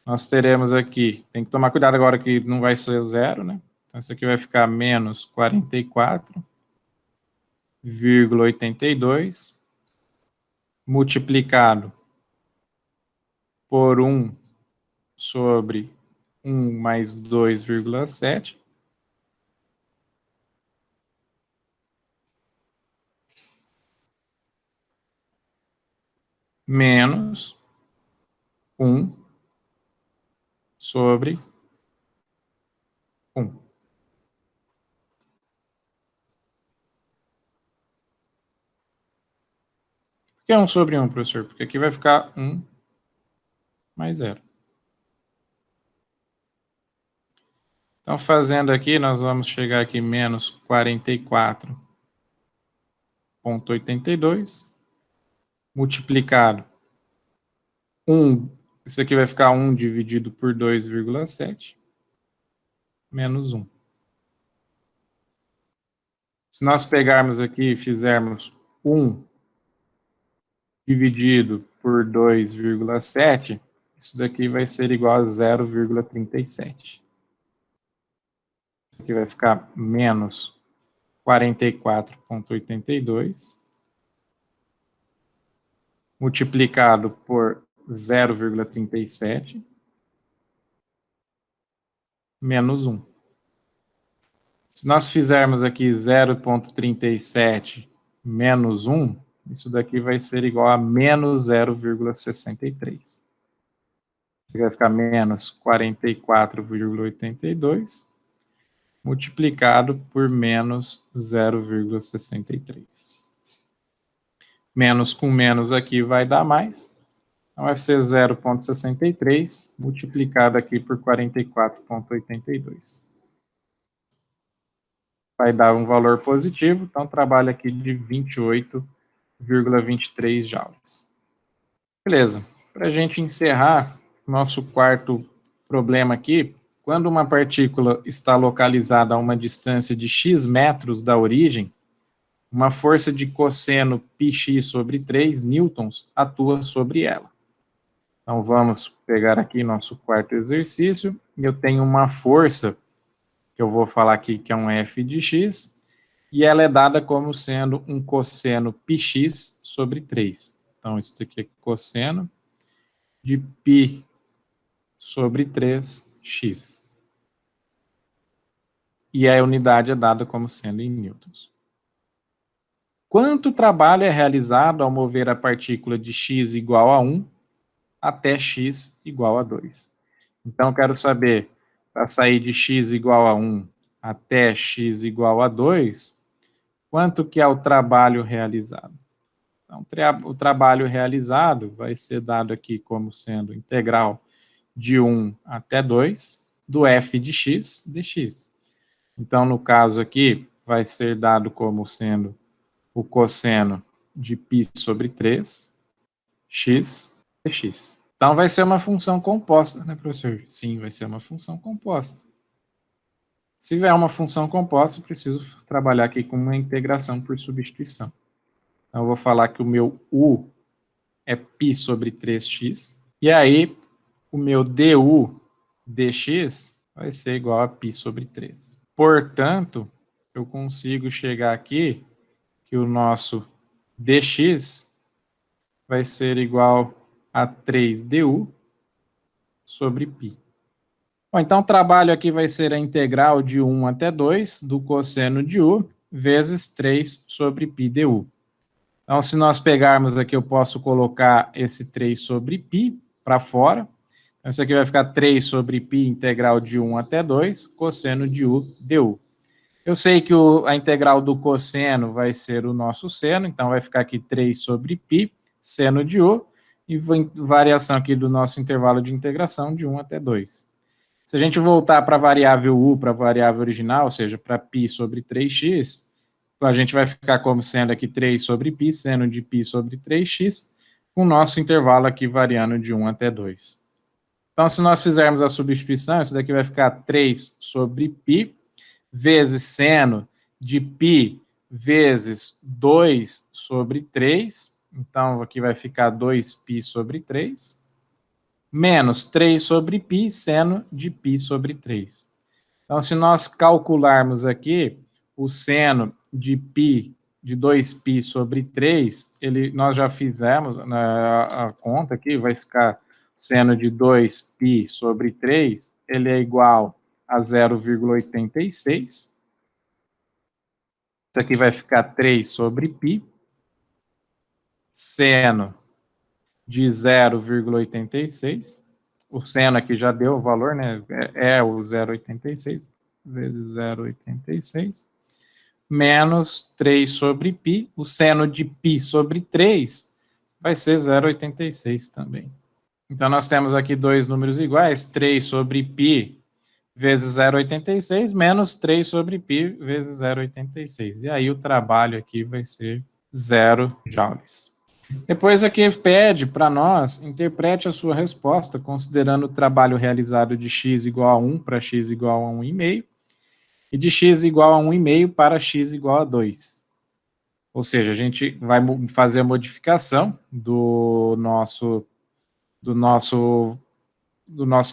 nós teremos aqui, tem que tomar cuidado agora que não vai ser 0, né? Então, isso aqui vai ficar menos 44,82 multiplicado por 1 sobre 1 mais 2,7. menos 1 sobre 1. Por que 1 sobre 1, professor? Porque aqui vai ficar 1 mais 0. Então, fazendo aqui, nós vamos chegar aqui menos 44,82 multiplicado 1, isso aqui vai ficar 1 dividido por 2,7 menos 1. Se nós pegarmos aqui e fizermos 1 dividido por 2,7, isso daqui vai ser igual a 0,37. Isso aqui vai ficar menos 44,82 multiplicado por 0,37 menos 1. Se nós fizermos aqui 0,37 menos 1, isso daqui vai ser igual a menos 0,63. Isso aqui vai ficar menos 44,82 multiplicado por menos 0,63. Menos com menos aqui vai dar mais. Então vai ser 0,63 multiplicado aqui por 44,82. Vai dar um valor positivo, então trabalho aqui de 28,23 joules. Beleza. Para a gente encerrar nosso quarto problema aqui, quando uma partícula está localizada a uma distância de x metros da origem, uma força de cosseno πx sobre 3 newtons atua sobre ela. Então, vamos pegar aqui nosso quarto exercício, e eu tenho uma força, que eu vou falar aqui que é um f de x, e ela é dada como sendo um cosseno πx sobre 3. Então, isso aqui é cosseno de π sobre 3x. E a unidade é dada como sendo em newtons. Quanto trabalho é realizado ao mover a partícula de x igual a 1 até x igual a 2? Então, quero saber, para sair de x igual a 1 até x igual a 2, quanto que é o trabalho realizado? Então, o trabalho realizado vai ser dado aqui como sendo integral de 1 até 2 do f de x dx. Então, no caso aqui, vai ser dado como sendo o cosseno de π sobre 3, x dx. Então, vai ser uma função composta, né, professor? Sim, vai ser uma função composta. Se vier uma função composta, eu preciso trabalhar aqui com uma integração por substituição. Então, eu vou falar que o meu u é π sobre 3x, e aí o meu du dx vai ser igual a π sobre 3. Portanto, eu consigo chegar aqui que o nosso dx vai ser igual a 3du sobre π. Bom, então o trabalho aqui vai ser a integral de 1 até 2 do cosseno de u vezes 3 sobre π du. Então, se nós pegarmos aqui, eu posso colocar esse 3 sobre π para fora. Então, isso aqui vai ficar 3 sobre π integral de 1 até 2, cosseno de u du. Eu sei que a integral do cosseno vai ser o nosso seno, então vai ficar aqui 3 sobre π, seno de u, e variação aqui do nosso intervalo de integração de 1 até 2. Se a gente voltar para a variável u, para a variável original, ou seja, para π sobre 3x, a gente vai ficar como sendo aqui 3 sobre π, seno de π sobre 3x, com o nosso intervalo aqui variando de 1 até 2. Então, se nós fizermos a substituição, isso daqui vai ficar 3 sobre π, vezes seno de π vezes 2 sobre 3, então aqui vai ficar 2π sobre 3, menos 3 sobre π, seno de π sobre 3. Então, se nós calcularmos aqui o seno de π, de 2π sobre 3, nós já fizemos a conta aqui, vai ficar seno de 2π sobre 3, ele é igual a 0,86. Isso aqui vai ficar 3 sobre π. Seno de 0,86. O seno aqui já deu o valor, né? É o 0,86 vezes 0,86 menos 3 sobre π. O seno de π sobre 3 vai ser 0,86 também. Então, nós temos aqui dois números iguais, 3 sobre π vezes 0,86 menos 3 sobre π vezes 0,86. E aí o trabalho aqui vai ser 0 joules. Depois aqui pede para nós, interprete a sua resposta, considerando o trabalho realizado de x igual a 1 para x igual a 1,5, e de x igual a 1,5 para x igual a 2. Ou seja, a gente vai fazer a modificação do nosso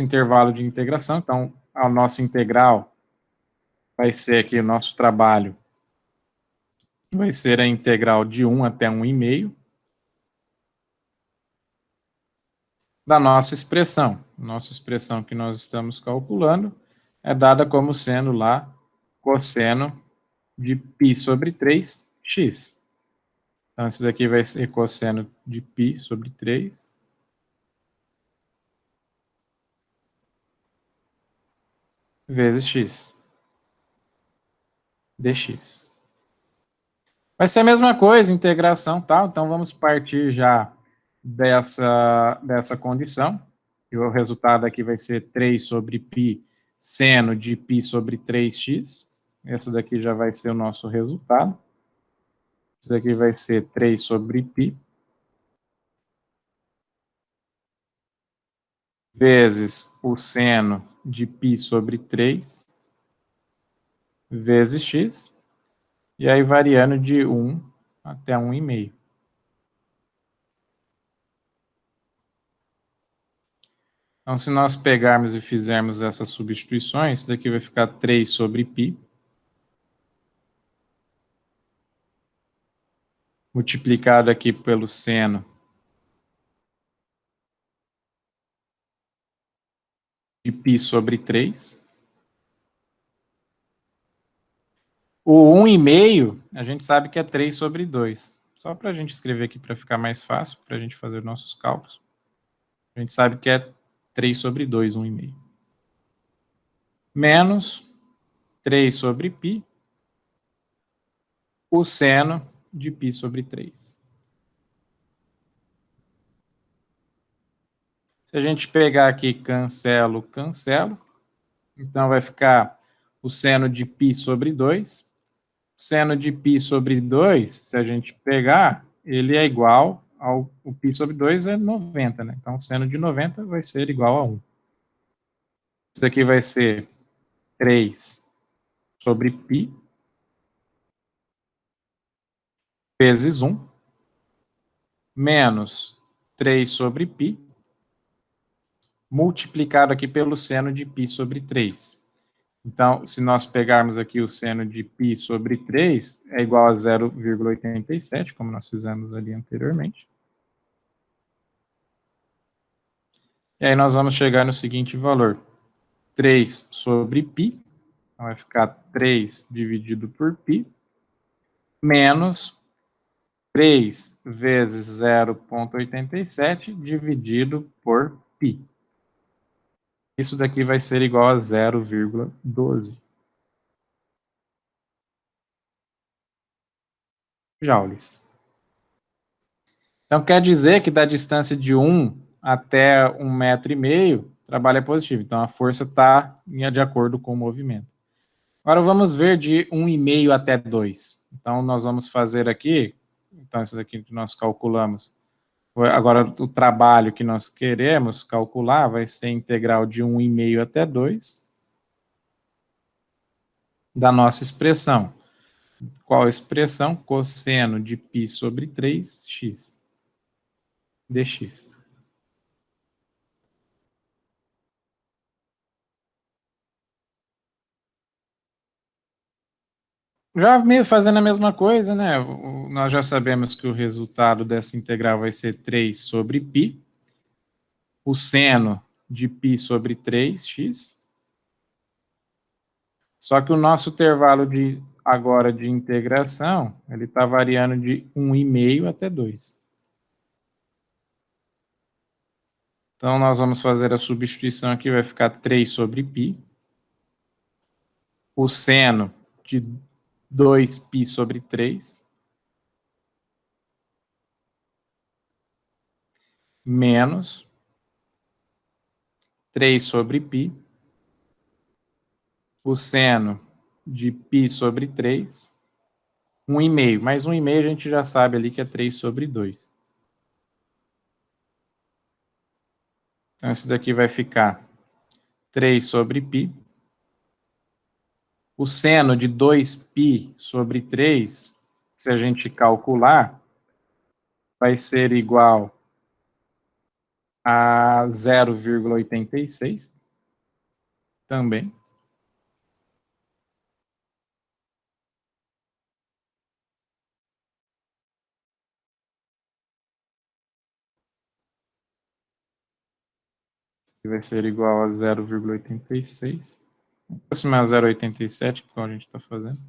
intervalo de integração. Então, a nossa integral vai ser aqui o nosso trabalho, vai ser a integral de 1 até 1,5 da nossa expressão. Nossa expressão que nós estamos calculando é dada como sendo lá cosseno de π sobre 3x. Então, isso daqui vai ser cosseno de π sobre 3 vezes x, dx. Vai ser a mesma coisa, integração, tal. Então, vamos partir já dessa condição. E o resultado aqui vai ser 3 sobre π seno de π sobre 3x. Essa daqui já vai ser o nosso resultado. Isso daqui vai ser 3 sobre π vezes o seno de π sobre 3 vezes x. E aí variando de 1 até 1,5. Então, se nós pegarmos e fizermos essas substituições, isso daqui vai ficar 3 sobre π, multiplicado aqui pelo seno de π sobre 3. O 1,5, a gente sabe que é 3 sobre 2. Só para a gente escrever aqui para ficar mais fácil, para a gente fazer nossos cálculos. A gente sabe que é 3 sobre 2, 1,5. Menos 3 sobre π, o seno de π sobre 3. Se a gente pegar aqui cancelo, cancelo, então vai ficar o seno de π sobre 2. O seno de π sobre 2, se a gente pegar, ele é igual ao o π sobre 2 é 90, né? Então, o seno de 90 vai ser igual a 1. Isso aqui vai ser 3 sobre π vezes 1, menos 3 sobre π, multiplicado aqui pelo seno de π sobre 3. Então, se nós pegarmos aqui o seno de π sobre 3, é igual a 0,87, como nós fizemos ali anteriormente. E aí nós vamos chegar no seguinte valor, 3 sobre π, então vai ficar 3 dividido por π, menos 3 vezes 0,87 dividido por π. Isso daqui vai ser igual a 0,12 joules. Então, quer dizer que da distância de 1 até 1,5 metro, o trabalho é positivo. Então, a força está de acordo com o movimento. Agora, vamos ver de 1,5 até 2. Então, nós vamos fazer aqui, então, isso daqui que nós calculamos. Agora, o trabalho que nós queremos calcular vai ser a integral de 1,5 até 2 da nossa expressão. Qual a expressão? Cosseno de π sobre 3x dx. Já fazendo a mesma coisa, né? Nós já sabemos que o resultado dessa integral vai ser 3 sobre π. O seno de π sobre 3x. Só que o nosso intervalo agora de integração, ele está variando de 1,5 até 2. Então, nós vamos fazer a substituição aqui, vai ficar 3 sobre π. O seno de 2π sobre 3, menos 3 sobre π. O seno de π sobre 3, 1,5. Mais 1,5 a gente já sabe ali que é 3 sobre 2. Então, isso daqui vai ficar 3 sobre π. O seno de 2π sobre 3, se a gente calcular, vai ser igual a 0,86 também. Que vai ser igual a 0,86. Vou aproximar a 0,87, que a gente está fazendo.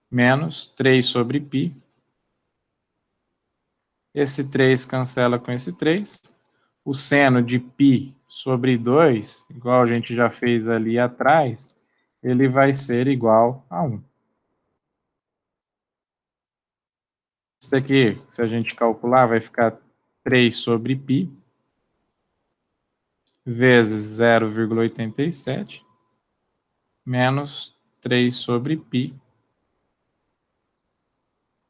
Menos 3 sobre π. Esse 3 cancela com esse 3. O seno de π sobre 2, igual a gente já fez ali atrás, ele vai ser igual a 1. Isso daqui, se a gente calcular, vai ficar 3 sobre π vezes 0,87 menos 3 sobre π.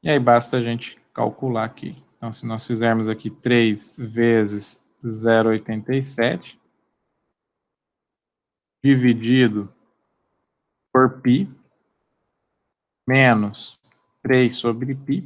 E aí basta a gente calcular aqui. Então, se nós fizermos aqui 3 vezes 0,87 dividido por π menos 3 sobre π,